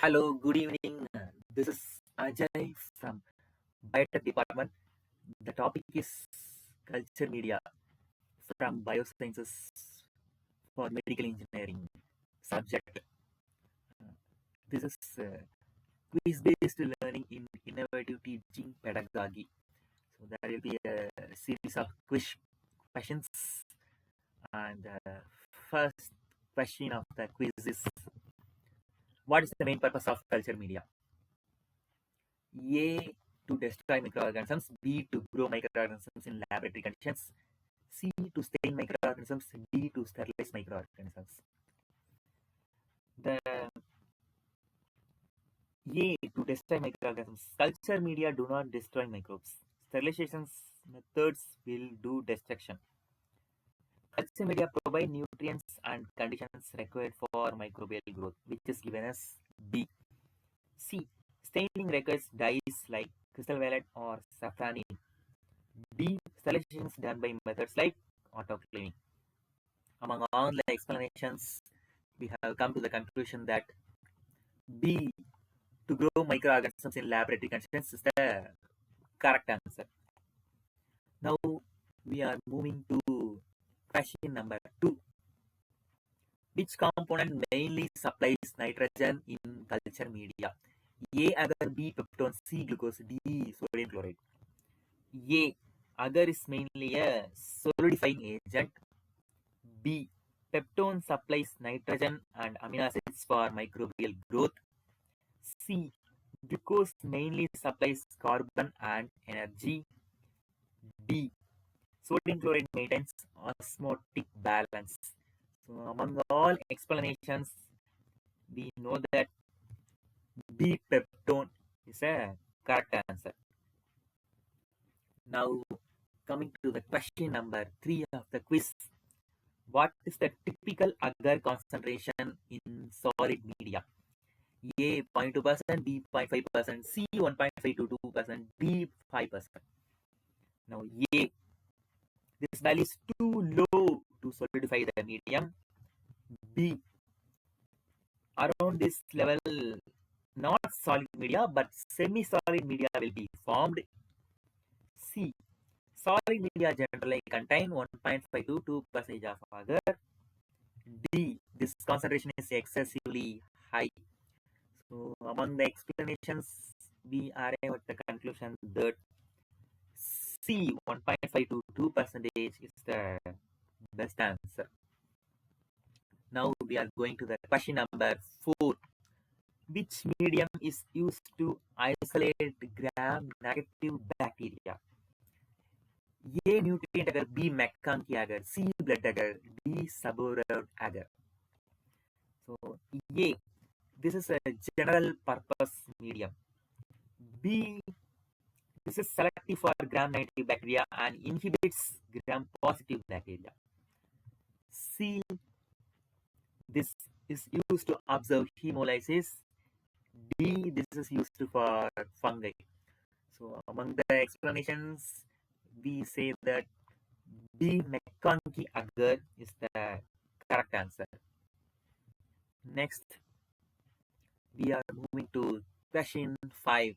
Hello, good evening. This is Ajay from Biotech Department. The topic is culture media from biosciences for medical engineering subject. Uh, This is quiz-based learning in innovative teaching pedagogy. So there will be a series of quiz questions, and first question of the quiz is: what is the main purpose of culture media? A, to destroy microorganisms. B, to grow microorganisms in laboratory conditions. C, to stain microorganisms. D, to sterilize microorganisms. The A, to destroy microorganisms. Culture media do not destroy microbes. Sterilization methods will do destruction. Culture media provide nutrients and conditions required for microbial growth, which is given as B. C, staining requires dyes like crystal violet or safranin. D, sterilization is done by methods like autoclaving. Among all the explanations, we have come to the conclusion that B, to grow microorganisms in laboratory conditions, is the correct answer. Now we are moving to question number 2. Which component mainly supplies nitrogen in culture media? A, agar, B, peptone, C, glucose, D, sodium chloride. A, agar is mainly a solidifying agent. B, peptone supplies nitrogen and amino acids for microbial growth. C, glucose mainly supplies carbon and energy. D, sodium chloride maintains osmotic balance. So among all explanations, we know that B, peptone is a correct answer. Now coming to the question number 3 of the quiz. What is the typical agar concentration in solid media? A 0.2%, B 0.5%, C 1.5 to 2%, D 5%. Now A, this value is too low to solidify the medium. B, around this level, not solid media but semi-solid media will be formed. C, solid media generally contain 1.5 to 2% of agar. D, this concentration is excessively high. So among the explanations, we arrive at the conclusion that C 1.5 to 2 percentage is the best answer. Now we are going to the question number 4. Which medium is used to isolate gram-negative bacteria? A, nutrient agar, B, McConkey agar, C, blood agar, D, suborder agar. So A, this is a general purpose medium. B, this is selective for gram-negative bacteria and inhibits gram-positive bacteria. C, this is used to observe hemolysis. D, this is used for fungi. So among the explanations, we say that B, McConkey agar is the correct answer. Next, we are moving to question 5.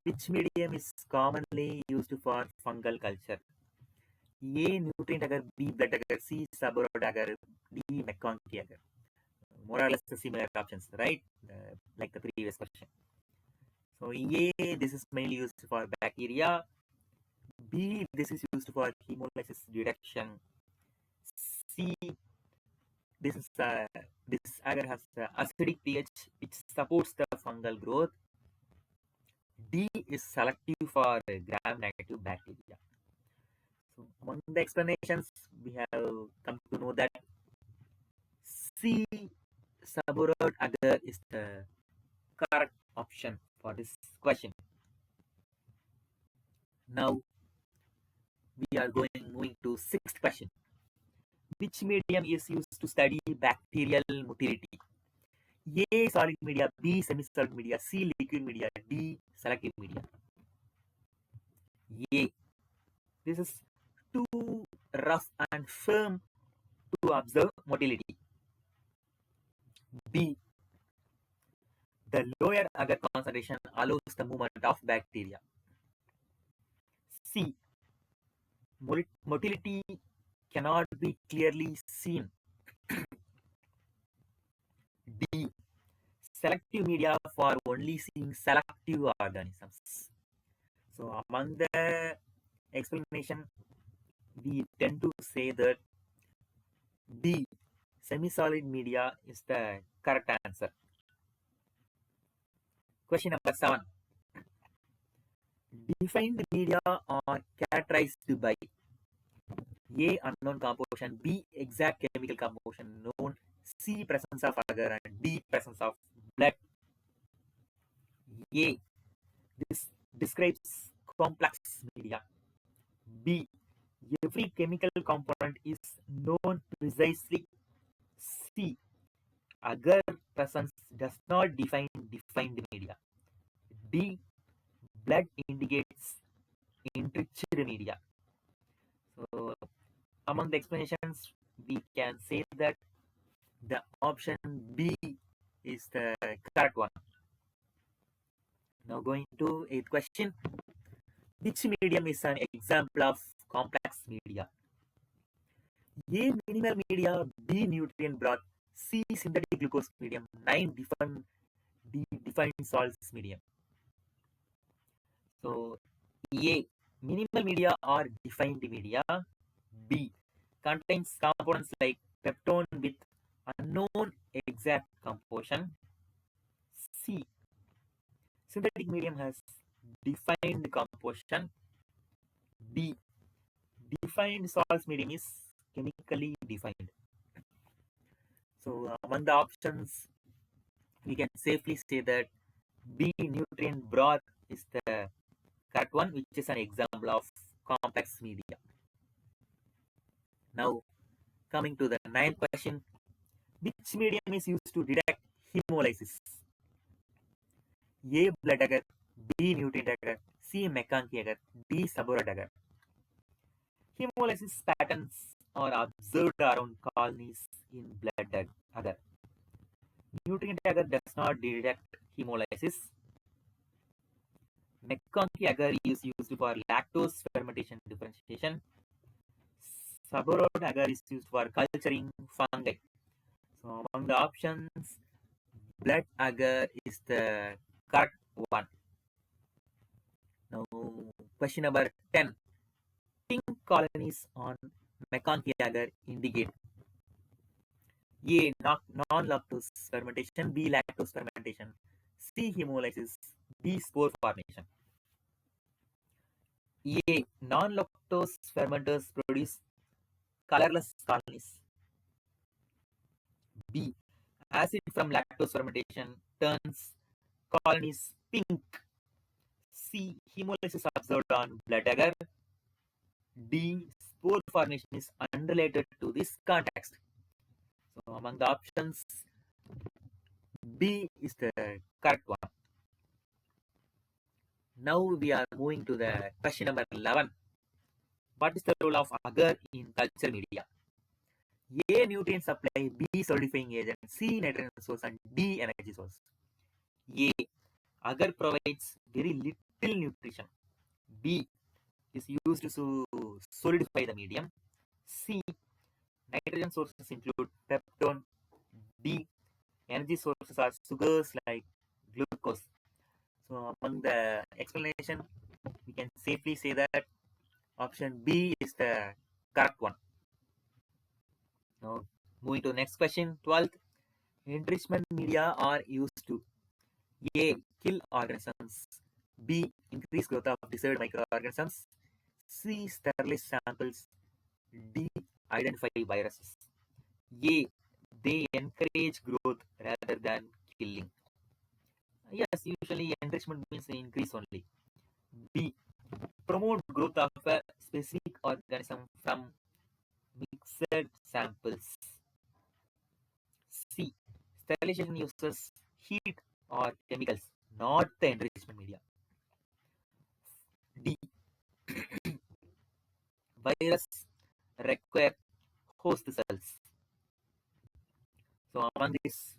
Which medium is commonly used for fungal culture? A, nutrient agar, B, blood agar, C, suborder agar, D, McConkey agar. More or less the similar options, right? Like the previous question. So A, this is mainly used for bacteria. B, this is used for hemolysis detection. C, this is this agar has acidic pH which supports the fungal growth. D is selective for gram-negative bacteria. So among the explanations, we have come to know that C, suborder agar is the correct option for this question. Now we are moving to sixth question. Which medium is used to study bacterial motility? A, solid media, B, semi-solid media, C, liquid media, D, selective media. A, this is too rough and firm to observe motility. B, The lower agar concentration allows the movement of bacteria. C. Motility cannot be clearly seen. D. Selective media for only seeing selective organisms. So among the explanation, we tend to say that D. Semi-solid media is the correct answer. Question number 7. Defined media are characterized by A. Unknown composition, B. Exact chemical composition known, C. Presence of agar, and D. Presence of blood. A. This describes complex media. B. Every chemical component is known precisely. C. Agar presence does not define defined media. D. Blood indicates enriched media. So, among the explanations, we can say that the option B is the correct one. Now, going to 8th question. Which medium is an example of complex media? A. Minimal media, B. Nutrient broth, C. Synthetic glucose medium, 9. Defined salts medium. So, A. Minimal media or defined media. B. Contains components like peptone with unknown exact composition. C. Synthetic medium has defined composition. D. Defined salts medium is chemically defined. So, among the options, we can safely say that B. Nutrient broth is the correct one, which is an example of complex media. Now, coming to the 9th question. Which medium is used to detect hemolysis? A. Blood agar, B. Nutrient agar, C. McConkey agar, D. Saborat agar. Hemolysis patterns are observed around colonies in blood agar. Nutrient agar does not detect hemolysis. McConkey agar is used for lactose fermentation differentiation. Saborat agar is used for culturing fungi. So among the options, blood agar is the correct one. Now, question number 10. Pink colonies on McConkey agar indicate A. Non-lactose fermentation, B. Lactose fermentation, C. Hemolysis, D. Spore formation. A. Non-lactose fermenters produce colorless colonies. B. Acid from lactose fermentation turns colonies pink. C. Hemolysis observed on blood agar. D. Spore formation is unrelated to this context. So among the options, B is the correct one. Now we are moving to the question number 11. What is the role of agar in culture media? A. Nutrient supply, B. Solidifying agent, C. Nitrogen source, and D. Energy source. A. Agar provides very little nutrition. B. Is used to solidify the medium. C. Nitrogen sources include peptone. D. Energy sources are sugars like glucose. So among the explanation, we can safely say that option B is the correct one. Now, moving to the next question, 12th. Enrichment media are used to A. Kill organisms, B. Increase growth of desired microorganisms, C. Sterilize samples, D. Identify viruses. A. They encourage growth rather than killing. Yes, usually enrichment means increase only. B. Promote growth of a specific organism from mixed samples. C. Sterilization uses heat or chemicals, not the enrichment media. D. Virus require host cells. So among these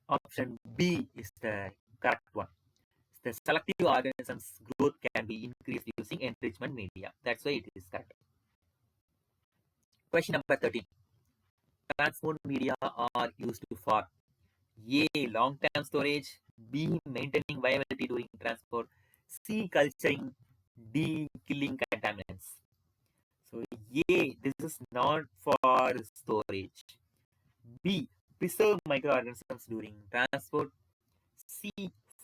Option B is the correct one. The selective organisms growth can be increased using enrichment media. That's why it is correct. Question number 13. Transport media are used for A. Long-term storage, B. Maintaining viability during transport, C. Culturing, D. Killing contaminants. So A. This is not for storage. B. Preserve microorganisms during transport. C.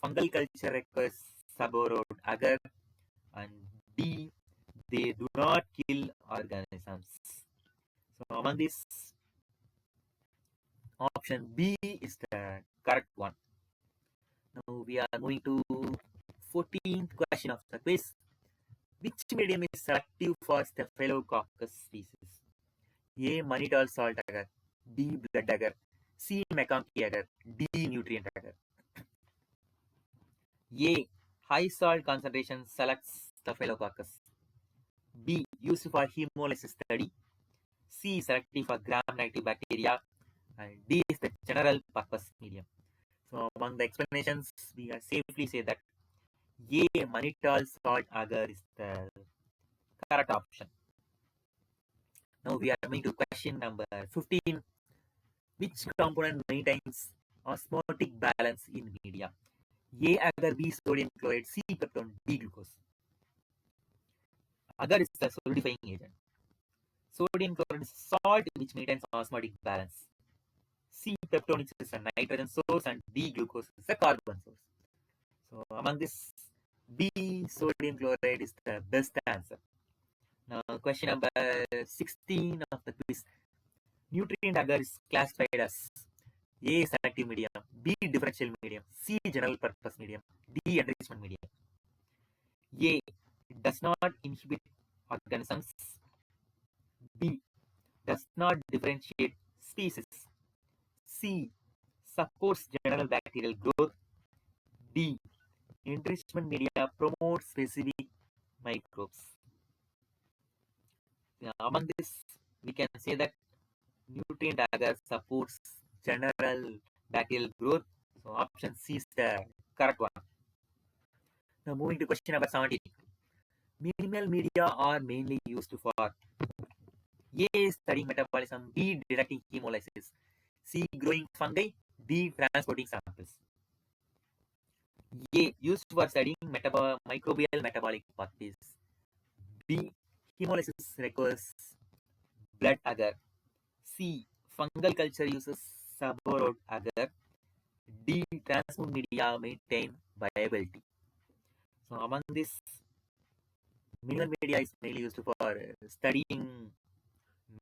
Fungal culture requires subborrowed agar. And D. They do not kill organisms. So among these, option B is the correct one. Now we are moving to 14th question of the quiz. Which medium is selective for Staphylococcus species? A. Mannitol salt agar, B. Blood agar, C. McConkey agar, D. Nutrient agar. A. High salt concentration selects Staphylococcus. B. Used for hemolysis study. C. Selective for gram-negative bacteria. And D is the general purpose medium. So among the explanations, we can safely say that A. Mannitol salt agar is the correct option. Now we are coming to question number 15. Which component maintains osmotic balance in media? A. Agar, B. Sodium chloride, C. Peptone, D. Glucose. Agar is the solidifying agent. Sodium chloride is salt which maintains osmotic balance. C. Peptone is a nitrogen source and D. Glucose is a carbon source. So among this, B. Sodium chloride is the best answer. Now question number 16 of the quiz. Nutrient agar is classified as A. Selective medium, B. Differential medium, C. General purpose medium, D. Enrichment medium. A. Does not inhibit organisms. B. Does not differentiate species. C. Supports general bacterial growth. D. Enrichment media promotes specific microbes. Among this, we can say that nutrient agar supports general bacterial growth. So option C is the correct one. Now moving to question number 17. Minimal media are mainly used for A. Studying metabolism, B. Detecting hemolysis, C. Growing fungi, D. Transporting samples. A. Used for studying microbial metabolic pathways. B. Hemolysis requires blood agar. C. Fungal culture uses subborrowed agar. D. Transport media maintain viability. So among this, minimal media is mainly used for studying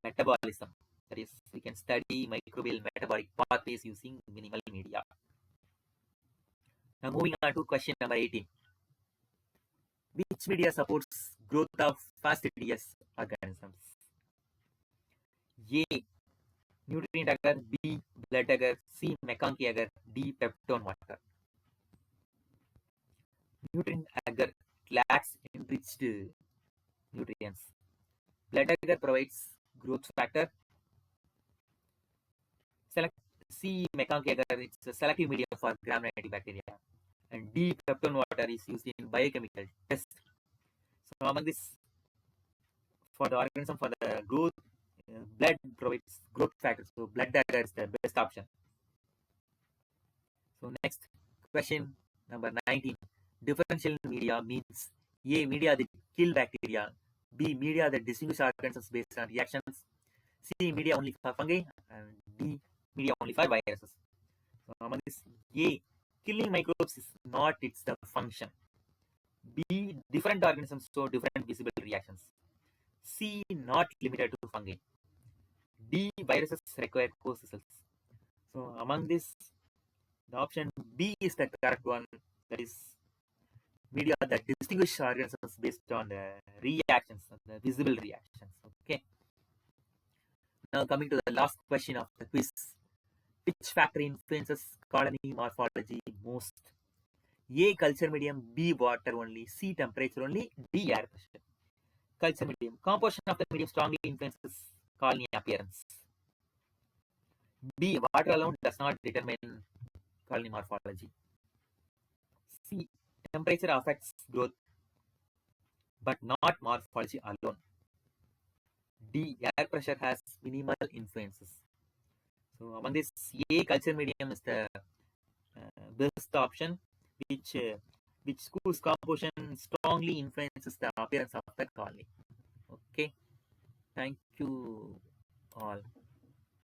metabolism. That is, we can study microbial metabolic pathways using minimal media. Now moving on to question number 18. Which media supports growth of fastidious organisms? A. Nutrient agar, B. Blood agar, C. McConkey agar, D. Peptone water. Nutrient agar lacks enriched nutrients. Blood agar provides growth factor. Select C. McConkey agar, it's a selective medium for gram-negative bacteria. And D. Peptone water is used in biochemical test. So among this, for the organism for the growth, blood provides growth factors. So blood agar is the best option. So next question number 19. Differential media means A. Media that kill bacteria, B. Media that distinguish organisms based on reactions, C. Media only for fungi, and D. Media only for viruses. So among this, A. Killing microbes is not its the function. B. Different organisms show different visible reactions. C. Not limited to fungi. D. Viruses require co-cells. So among this, the option B is the correct one. That is media that distinguish organisms based on the reactions, the visible reactions. Okay. Now coming to the last question of the quiz. Which factor influences colony morphology most? A. Culture medium, B. Water only, C. Temperature only, D. Air pressure. Culture medium. Composition of the medium strongly influences colony appearance. B. Water alone does not determine colony morphology. C. Temperature affects growth, but not morphology alone. D. Air pressure has minimal influences. So among this, A. Culture medium is the best option, which uh, which school's composition strongly influences the appearance of the colony. Okay, thank you all.